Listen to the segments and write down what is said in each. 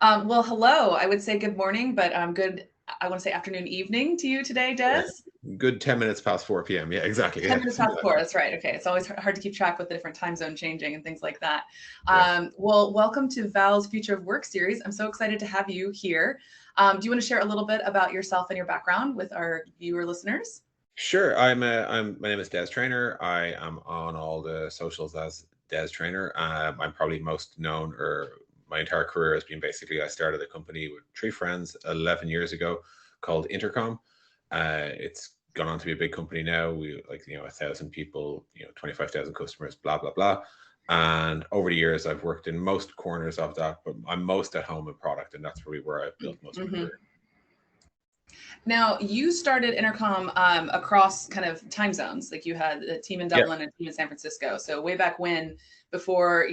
Well, hello. I would say good morning, but good. I want to say afternoon, evening to you today, Yeah. Des. Good 10 minutes past 4 p.m. Yeah, exactly. 10 Yeah. minutes past four. That's right. Okay. It's always hard to keep track with the different time zone changing and things like that. Yeah. Well, welcome to Val's Future of Work series. I'm so excited to have you here. Do you want to share a little bit about yourself and your background with our viewer listeners? Sure. My name is Des Traynor. I am on all the socials as Des Traynor. I'm probably most known, or my entire career has been basically I started a company with three friends 11 years ago called Intercom. It's gone on to be a big company now. We like 1,000 people, 25,000 customers, blah blah blah. And over the years, I've worked in most corners of that, but I'm most at home in product, and that's really where I've built most of my Mm-hmm. career. Now, you started Intercom across kind of time zones. Like you had a team in Yeah. Dublin and a team in San Francisco. So way back when, before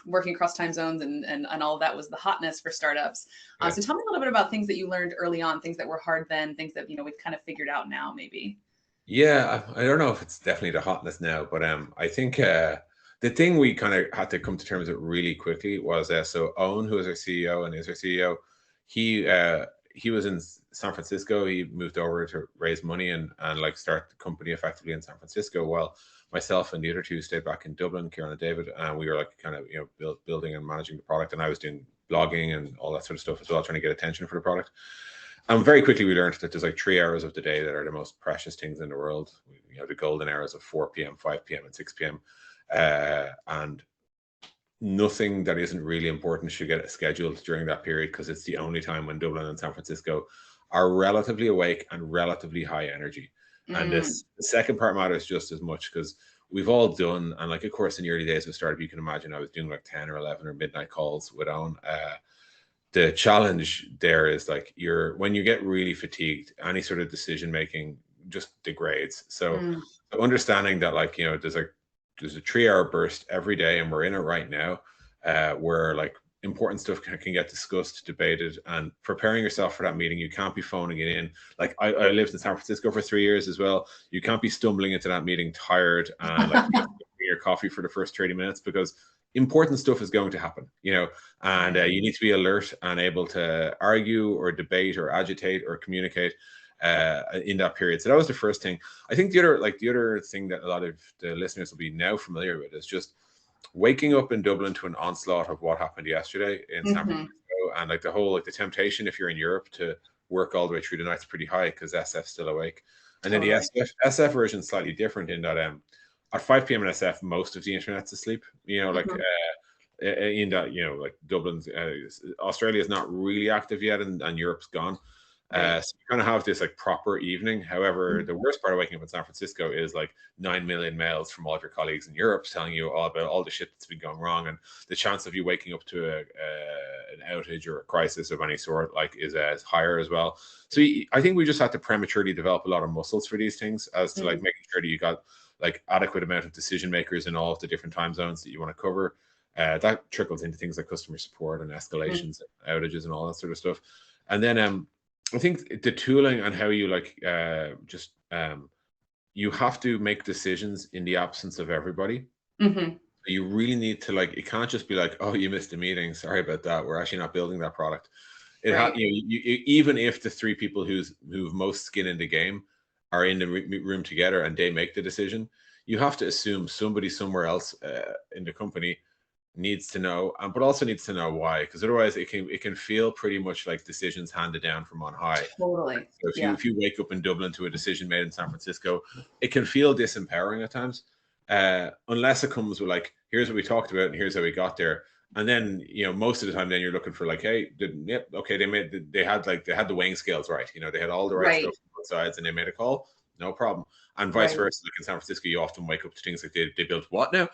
working across time zones and all of that was the hotness for startups. Yeah. So tell me a little bit about things that you learned early on, things that were hard then, things that we've kind of figured out now, maybe. Yeah, I don't know if it's definitely the hotness now, but I think the thing we kind of had to come to terms with really quickly was so Owen, who is our CEO and is our CEO, he was in San Francisco. He moved over to raise money and like start the company effectively in San Francisco, while myself and the other two stayed back in Dublin, Kieran and David, and we were like kind of building and managing the product, and I was doing blogging and all that sort of stuff as well, trying to get attention for the product. And very quickly we learned that there's like 3 hours of the day that are the most precious things in the world. The golden hours of 4 p.m., 5 p.m., and 6 p.m. And nothing that isn't really important should get scheduled during that period because it's the only time when Dublin and San Francisco are relatively awake and relatively high energy. And Mm, this the second part matters just as much because we've all done, and like of course in the early days of startup, you can imagine I was doing like 10 or 11 or midnight calls with Owen. The challenge there is like when you get really fatigued, any sort of decision making just degrades. So mm, understanding that like there's a 3 hour burst every day, and we're in it right now, where like important stuff can get discussed, debated, and preparing yourself for that meeting. You can't be phoning it in. Like I lived in San Francisco for 3 years as well. You can't be stumbling into that meeting tired and like just your coffee for the first 30 minutes because important stuff is going to happen, and right. you need to be alert and able to argue or debate or agitate or communicate in that period. So that was the first thing. I think the other thing that a lot of the listeners will be now familiar with is just waking up in Dublin to an onslaught of what happened yesterday in San Hmm. Francisco, and like the whole like the temptation if you're in Europe to work all the way through the night's pretty high because SF's still awake, and then the Totally. SF version is slightly different in that at 5 p.m. in SF most of the internet's asleep. Hmm. In that like Dublin's Australia is not really active yet, and Europe's gone. Right. So you kind of have this like proper evening. However, Mm. the worst part of waking up in San Francisco is like 9 million mails from all of your colleagues in Europe telling you all about all the shit that's been going wrong, and the chance of you waking up to an outage or a crisis of any sort like is higher as well. So I think we just have to prematurely develop a lot of muscles for these things, as to like Mm. making sure that you got like adequate amount of decision makers in all of the different time zones that you want to cover. That trickles into things like customer support and Mm. escalations, outages, and all that sort of stuff. And then I think the tooling and how you like just you have to make decisions in the absence of everybody. Hmm. You really need to like it can't just be like, oh, you missed a meeting, sorry about that, we're actually not building that product. Right. Even if the three people who've most skin in the game are in the room together and they make the decision, you have to assume somebody somewhere else in the company needs to know, but also needs to know why, because otherwise it can feel pretty much like decisions handed down from on high. Totally. So if you Yeah. if you wake up in Dublin to a decision made in San Francisco, it can feel disempowering at times, unless it comes with like, here's what we talked about and here's how we got there. And then most of the time, then you're looking for like, hey, yep, okay, they had the weighing scales right. They had all the right stuff Right. on both sides, and they made a call, no problem. And vice Right. versa, like in San Francisco, you often wake up to things like they built what now,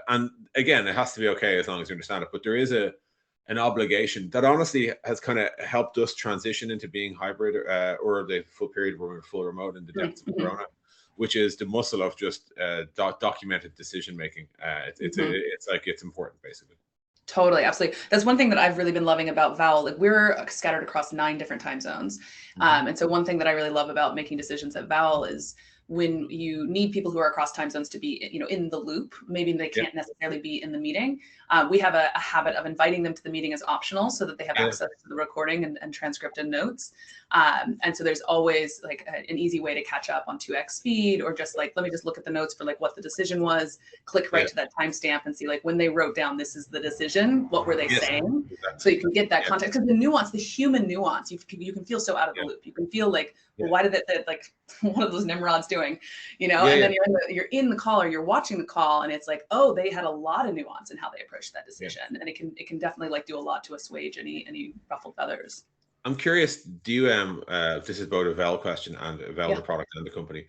and again, it has to be okay as long as you understand it. But there is an obligation that honestly has kind of helped us transition into being hybrid, or the full period where we were full remote in the depths of Mm-hmm. Corona, which is the muscle of just documented decision making. It's important basically. Totally, absolutely. That's one thing that I've really been loving about Vowel. Like we're scattered across 9 different time zones, Mhm. and so one thing that I really love about making decisions at Vowel is when you need people who are across time zones to be, in the loop, maybe they Yeah. can't necessarily be in the meeting. We have a habit of inviting them to the meeting as optional so that they have Yeah. access to the recording and transcript and notes. And so there's always like an easy way to catch up on 2x speed, or just like, let me just look at the notes for like what the decision was, click right Yeah. to that timestamp and see like when they wrote down, this is the decision, what were they Yes. saying? Exactly. So you can get that Yeah. context, because the nuance, the human nuance, you can feel so out of the Yeah. loop. You can feel like, Yeah. well, why did that like one of those Nimrods doing, Yeah, and yeah. then you're in the call, or you're watching the call, and it's like, oh, they had a lot of nuance in how they approached that decision. And it can definitely like do a lot to assuage any ruffled feathers. I'm curious, do you this is both a Vowel question and a Vowel, Yeah. the product and the company.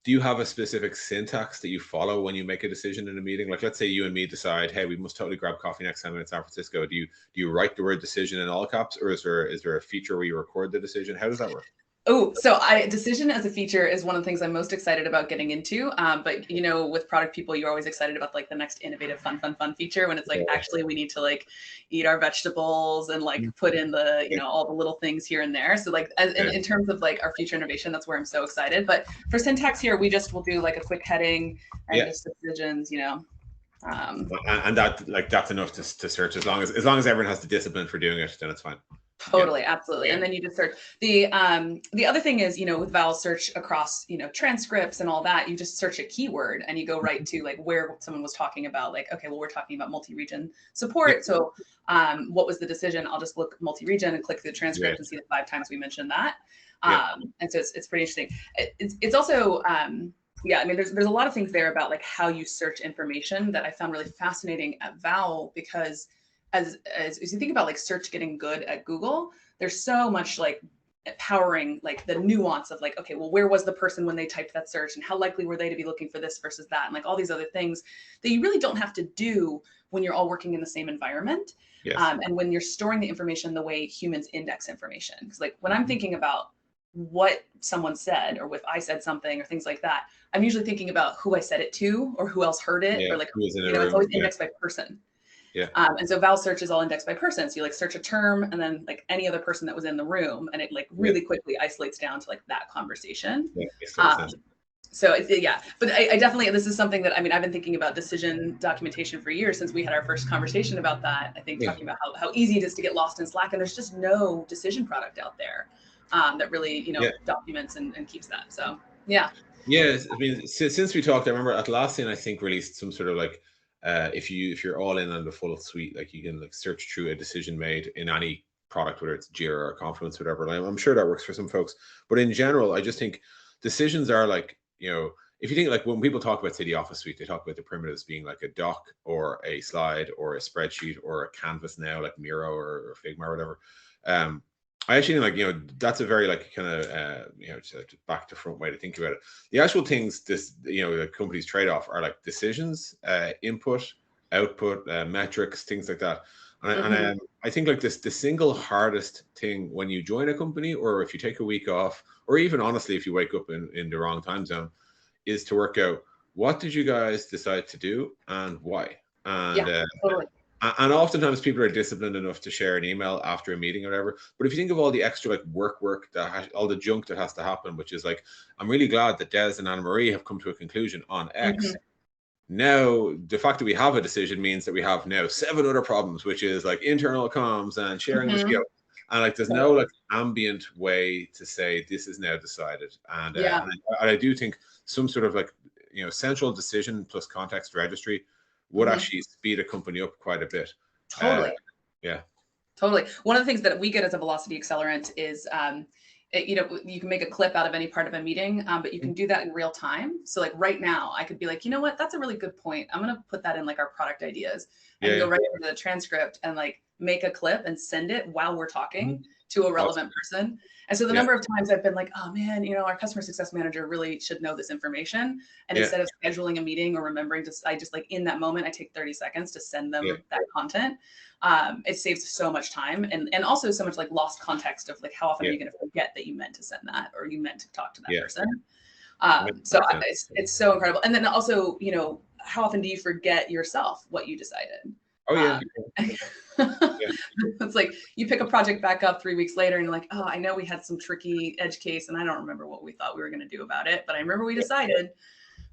Do you have a specific syntax that you follow when you make a decision in a meeting? Like, let's say you and me decide, hey, we must totally grab coffee next time in San Francisco. Do you write the word decision in all caps, or is there a feature where you record the decision? How does that work? Oh, so decision as a feature is one of the things I'm most excited about getting into. But with product people, you're always excited about like the next innovative, fun feature, when it's like, actually, we need to like eat our vegetables and like put in the, all the little things here and there. So like in terms of like our future innovation, that's where I'm so excited. But for syntax here, we just will do like a quick heading and just decisions, and that's enough to search, as long as everyone has the discipline for doing it, then it's fine. Totally, absolutely. And then you just search. The other thing is, with Vowel search across, transcripts and all that, you just search a keyword and you go right to like where someone was talking about, like, okay, well, we're talking about multi-region support. So what was the decision? I'll just look multi-region and click through the transcript and see the 5 times we mentioned that. And so it's pretty interesting. It's also, yeah, I mean, there's a lot of things there about like how you search information that I found really fascinating at Vowel, because as you think about like search getting good at Google, there's so much like powering like the nuance of like, okay, well, where was the person when they typed that search, and how likely were they to be looking for this versus that, and like all these other things that you really don't have to do when you're all working in the same environment. And when you're storing the information the way humans index information. Because like when I'm thinking about what someone said, or if I said something or things like that, I'm usually thinking about who I said it to or who else heard it, or like, it's always indexed by person. And so Vowel search is all indexed by person. So you like search a term and then like any other person that was in the room, and it like really quickly isolates down to like that conversation. So but I definitely, this is something that, I mean, I've been thinking about decision documentation for years, since we had our first conversation about that. I think talking about how easy it is to get lost in Slack, and there's just no decision product out there that really, documents and keeps that. So yeah. I mean, since we talked, I remember Atlassian, I think, released some sort of like, if you're all in on the full suite, like you can like search through a decision made in any product, whether it's Jira or Confluence, whatever. I'm sure that works for some folks, but in general, I just think decisions are like, if you think like when people talk about, say, the Office suite, they talk about the primitives being like a doc or a slide or a spreadsheet or a canvas now, like Miro or Figma or whatever. I actually think like, that's a very like kind of just back to front way to think about it. The actual things the companies trade off are like decisions, input, output, metrics, things like that. And I think like the single hardest thing when you join a company, or if you take a week off, or even honestly if you wake up in the wrong time zone, is to work out, what did you guys decide to do and why? And totally. And oftentimes people are disciplined enough to share an email after a meeting or whatever. But if you think of all the extra like work that all the junk that has to happen, which is like, I'm really glad that Des and Anna Marie have come to a conclusion on X. Now, the fact that we have a decision means that we have now 7 other problems, which is like internal comms and sharing the skill. And like, there's no like ambient way to say this is now decided. And, and I do think some sort of like, central decision plus context registry would actually speed a company up quite a bit. Totally. Totally. One of the things that we get as a velocity accelerant is, you can make a clip out of any part of a meeting, but you can do that in real time. So like right now, I could be like, you know what, that's a really good point. I'm going to put that in like our product ideas, and go right into the transcript and like make a clip and send it while we're talking to a relevant person. And so the number of times I've been like, oh man, our customer success manager really should know this information. And instead of scheduling a meeting or remembering I just like in that moment, I take 30 seconds to send them that content. It saves so much time, and also so much like lost context of like, how often are you going to forget that you meant to send that, or you meant to talk to that person. So it's so incredible. And then also, how often do you forget yourself what you decided? It's like you pick a project back up 3 weeks later and you're like, oh, I know we had some tricky edge case and I don't remember what we thought we were going to do about it, but I remember we decided.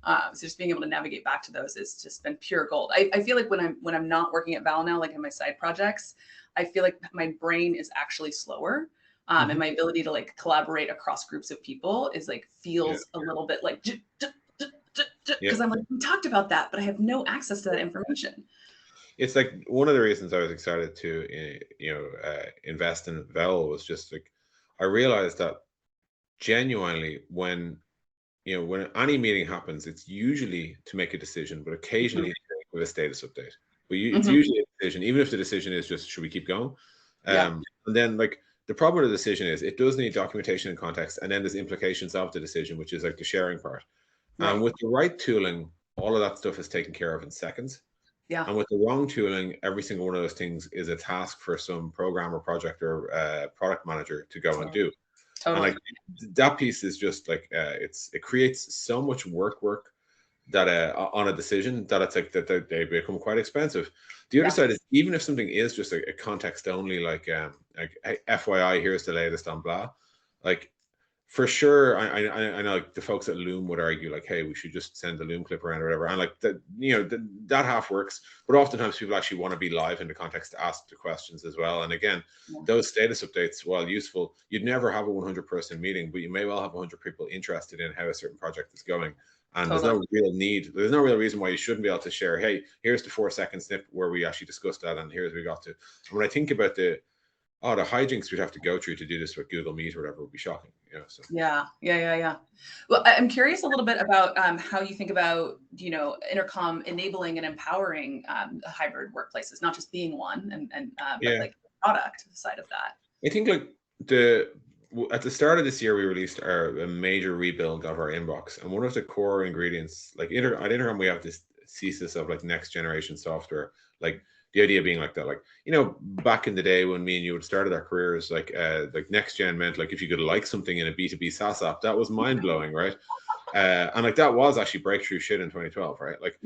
So just being able to navigate back to those has just been pure gold. I feel like when I'm not working at Val now, like in my side projects, I feel like my brain is actually slower. And my ability to like collaborate across groups of people is like feels a little bit like because I'm like, we talked about that, but I have no access to that information. It's like one of the reasons I was excited to invest in Vowel was just like I realized that genuinely when any meeting happens, it's usually to make a decision, but occasionally with a status update. But it's usually a decision, even if the decision is just should we keep going? And then like the problem with the decision is it does need documentation and context, and then there's implications of the decision, which is like the sharing part. And with the right tooling, all of that stuff is taken care of in seconds. Yeah. And with the wrong tooling, every single one of those things is a task for some programmer, project, or product manager to go and do. Totally. And like that piece is just like it creates so much work that on a decision that it's like that they become quite expensive. The other side is even if something is just a context only, like hey, FYI, here's the latest on blah, like for sure, I know like the folks at Loom would argue like, hey, we should just send the Loom clip around or whatever, and like that, that half works. But oftentimes people actually want to be live in the context to ask the questions as well. And again, those status updates, while useful, you'd never have a 100-person meeting, but you may well have 100 people interested in how a certain project is going. And there's no real need, there's no real reason why you shouldn't be able to share, hey, here's the 4-second snip where we actually discussed that, and here's we got to. And when I think about the hijinks we'd have to go through to do this with Google Meet or whatever would be shocking. So. Yeah. Well, I'm curious a little bit about how you think about, Intercom enabling and empowering hybrid workplaces, not just being one, but like the product side of that. I think like at the start of this year, we released a major rebuild of our inbox, and one of the core ingredients, like at Intercom, we have this thesis of like next generation software, like the idea being like that, like back in the day when me and you had started our careers, like next gen meant like if you could like something in a B2B SaaS app, that was mind blowing, right? And like that was actually breakthrough shit in 2012, right? Like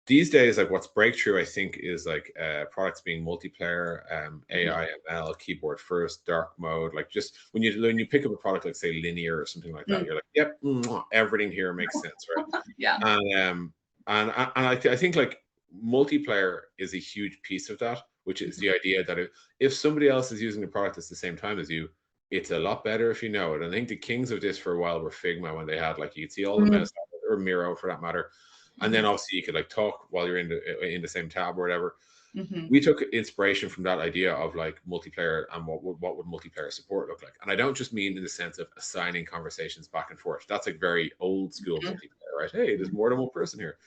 these days, like what's breakthrough, I think, is like products being multiplayer, AI, ML, keyboard first, dark mode. Like just when you pick up a product like say Linear or something like that, you're like, yep, everything here makes sense, right? And I think like multiplayer is a huge piece of that, which is the idea that if somebody else is using the product at the same time as you, it's a lot better if you know it. And I think the kings of this for a while were Figma, when they had like you'd see all the best, or Miro for that matter. And then obviously you could like talk while you're in the same tab or whatever. We took inspiration from that idea of like multiplayer and what would multiplayer support look like. And I don't just mean in the sense of assigning conversations back and forth. That's like very old school multiplayer, right? Hey, there's more than one person here.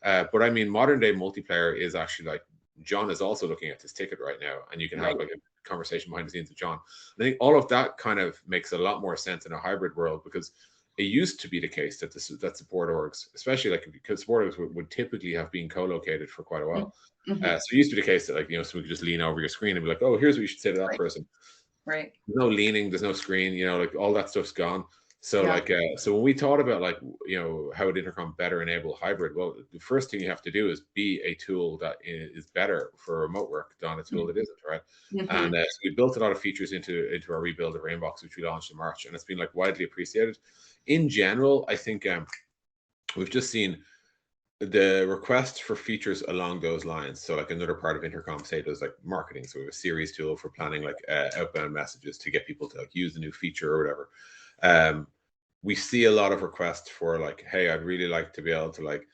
But I mean, modern day multiplayer is actually like John is also looking at this ticket right now, and you can have like a conversation behind the scenes with John. And I think all of that kind of makes a lot more sense in a hybrid world, because it used to be the case that that support orgs, especially like because support orgs would typically have been co-located for quite a while. So it used to be the case that like someone could just lean over your screen and be like, oh, here's what you should say to that person. Right. There's no leaning, there's no screen, like all that stuff's gone. So like so when we thought about like how would Intercom better enable hybrid, well, the first thing you have to do is be a tool that is better for remote work than a tool that isn't, right? And so we built a lot of features into our rebuild of our inbox, which we launched in March, and it's been like widely appreciated. In general, I think we've just seen the request for features along those lines. So like another part of Intercom, say, does like marketing, so we have a series tool for planning like outbound messages to get people to like use the new feature or whatever. We see a lot of requests for like, hey, I'd really like to be able to like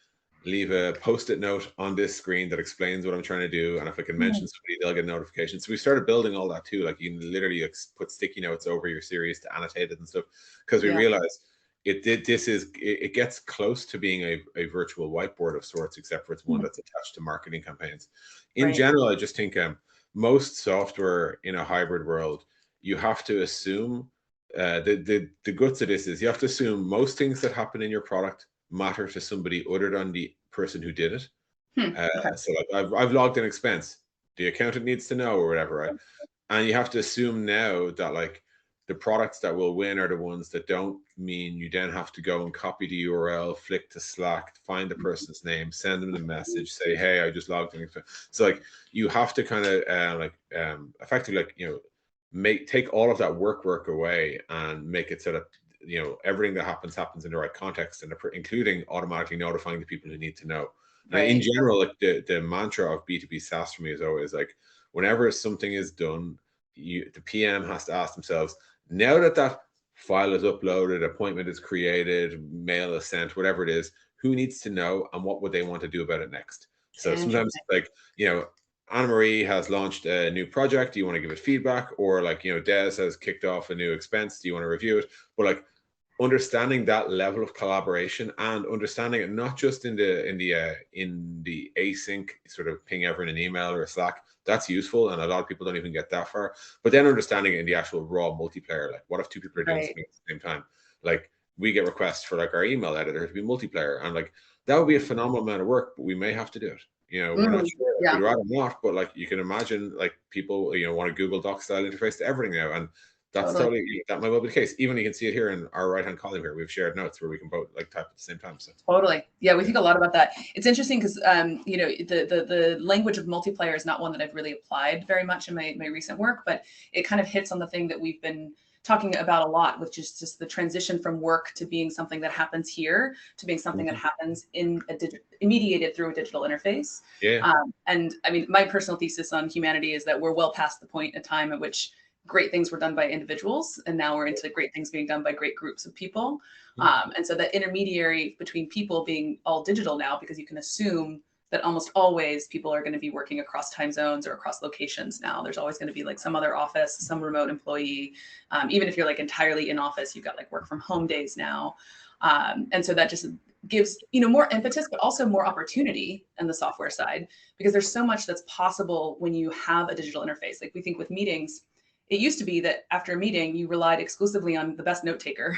leave a post-it note on this screen that explains what I'm trying to do, and if I can mention somebody, they'll get a notification. So we started building all that too. Like you can literally put sticky notes over your series to annotate it and stuff, because we realized it gets close to being a virtual whiteboard of sorts, except for it's one that's attached to marketing campaigns. In general, I just think most software in a hybrid world, you have to assume the guts of this is you have to assume most things that happen in your product matter to somebody other than the person who did it. So like I've logged an expense, the accountant needs to know or whatever, right? And you have to assume now that like the products that will win are the ones that don't mean you then have to go and copy the URL, flick to Slack, find the person's name, send them the message, say, hey, I just logged in. So like you have to kind of effectively, like, take all of that work away and make it so that everything that happens in the right context, and including automatically notifying the people who need to know. Right. In general, like the mantra of B2B SaaS for me is always like, whenever something is done, the PM has to ask themselves, now that that file is uploaded, appointment is created, mail is sent, whatever it is, who needs to know and what would they want to do about it next? So sometimes, like, Anna-Marie has launched a new project. Do you want to give it feedback? Or like, Des has kicked off a new expense. Do you want to review it? But like, understanding that level of collaboration and understanding it not just in the async sort of ping everyone an email or a Slack, that's useful, and a lot of people don't even get that far. But then understanding it in the actual raw multiplayer, like what if two people are doing something at the same time? Like we get requests for like our email editor to be multiplayer, and like that would be a phenomenal amount of work, but we may have to do it. We're not sure. We'd rather not, but like you can imagine, like people want a Google Doc style interface to everything now, and that's totally that might well be the case. Even you can see it here in our right-hand column here. We've shared notes where we can both like type at the same time. So totally, yeah, we think a lot about that. It's interesting because the language of multiplayer is not one that I've really applied very much in my recent work, but it kind of hits on the thing that we've been talking about a lot, which is just the transition from work to being something that happens here to being something that happens in mediated through a digital interface. Yeah. And I mean, my personal thesis on humanity is that we're well past the point in time at which great things were done by individuals, and now we're into great things being done by great groups of people. And so that intermediary between people being all digital now, because you can assume that almost always people are going to be working across time zones or across locations now. There's always going to be like some other office, some remote employee. Even if you're like entirely in office, you've got like work from home days now. And so that just gives more impetus, but also more opportunity in the software side, because there's so much that's possible when you have a digital interface. Like we think with meetings, it used to be that after a meeting, you relied exclusively on the best note taker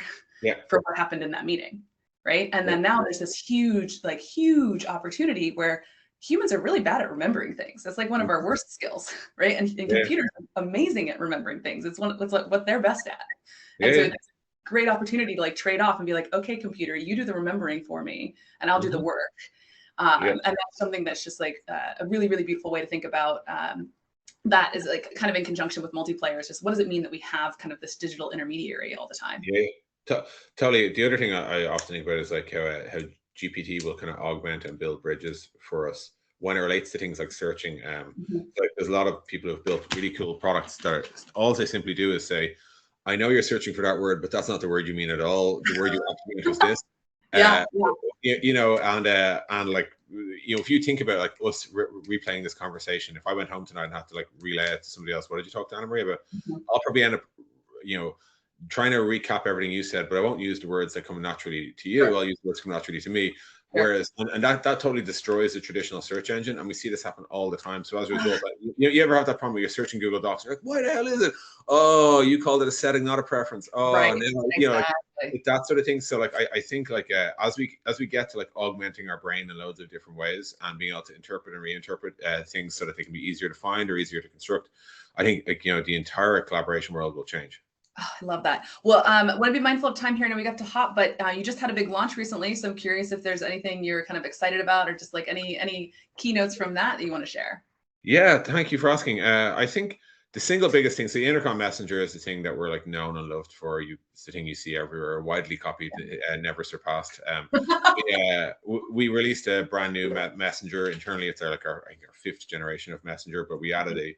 for what happened in that meeting, right? And then now there's this huge opportunity where humans are really bad at remembering things. That's like one of our worst skills, right? And computers are amazing at remembering things. It's what they're best at. And so it's a great opportunity to like trade off and be like, okay, computer, you do the remembering for me, and I'll do the work. And that's something that's just like a really, really beautiful way to think about. That is like kind of in conjunction with multiplayer. It's just, what does it mean that we have kind of this digital intermediary all the time? Totally. The other thing I often think about is like how GPT will kind of augment and build bridges for us when it relates to things like searching. Like there's a lot of people who've built really cool products that all they simply do is say, I know you're searching for that word, but that's not the word you mean at all. The word you actually mean was this. And like, if you think about like us replaying this conversation, if I went home tonight and had to like relay it to somebody else, what did you talk to Anna-Marie about? I'll probably end up, trying to recap everything you said, but I won't use the words that come naturally to you. I'll use the words that come naturally to me. Whereas, and that totally destroys the traditional search engine. And we see this happen all the time. So as a result, you ever have that problem where you're searching Google Docs, you're like, what the hell is it? Oh, you called it a setting, not a preference. Oh, like that sort of thing. So like, I think like as we get to like augmenting our brain in loads of different ways and being able to interpret and reinterpret things so that they can be easier to find or easier to construct, I think like, the entire collaboration world will change. Oh, I love that. Well, I want to be mindful of time here. I know we got to hop, but you just had a big launch recently. So I'm curious if there's anything you're kind of excited about, or just like any keynotes from that you want to share. Yeah, thank you for asking. I think the single biggest thing, so the Intercom Messenger is the thing that we're like known and loved for. It's the thing you see everywhere, widely copied, never surpassed. We released a brand new messenger internally. It's our 5th generation of messenger, but we added a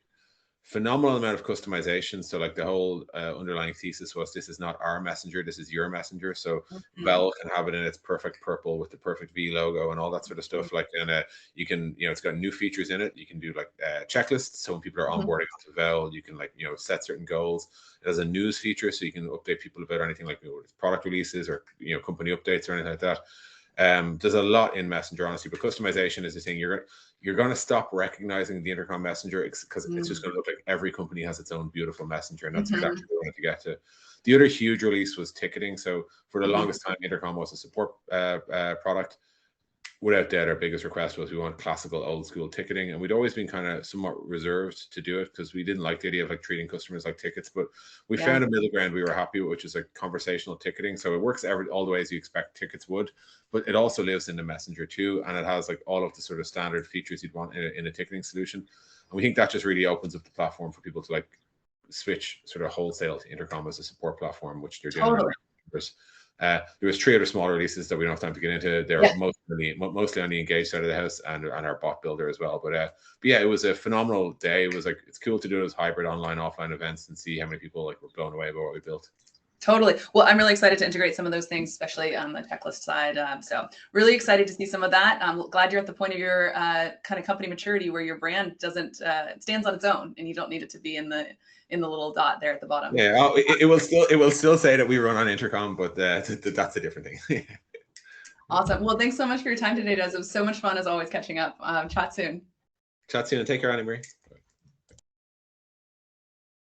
phenomenal amount of customization. So like the whole underlying thesis was, this is not our messenger, this is your messenger. So Vowel can have it in its perfect purple with the perfect V logo and all that sort of stuff. Like, and you can, it's got new features in it. You can do like checklists. So when people are onboarding onto Vowel, you can like, set certain goals. It has a news feature, so you can update people about anything like product releases or company updates or anything like that. There's a lot in Messenger, honestly, but customization is the thing. You're going to stop recognizing the Intercom Messenger because it's just going to look like every company has its own beautiful messenger, and that's exactly what we wanted to get to. The other huge release was ticketing. So for the longest time, Intercom was a support product. without doubt, our biggest request was we want classical old school ticketing, and we'd always been kind of somewhat reserved to do it because we didn't like the idea of like treating customers like tickets. But we Yeah. found a middle ground we were happy with, which is like conversational ticketing. So it works all the ways you expect tickets would, but it also lives in the messenger too, and it has like all of the sort of standard features you'd want in a ticketing solution. And we think that just really opens up the platform for people to like switch sort of wholesale to Intercom as a support platform, which they're doing. Totally. There was 3 other smaller releases that we don't have time to get into. They're mostly on the Engage side of the house and our bot builder as well. But yeah, it was a phenomenal day. It was like, it's cool to do those hybrid online, offline events and see how many people like were blown away by what we built. Totally. Well, I'm really excited to integrate some of those things, especially on the checklist side. So really excited to see some of that. I'm glad you're at the point of your kind of company maturity where your brand doesn't stands on its own, and you don't need it to be in the little dot there at the bottom. Yeah, it will still say that we run on Intercom, but that's a different thing. Awesome. Well, thanks so much for your time today, Des. It was so much fun as always catching up. Chat soon. Chat soon and take care, Annie Marie.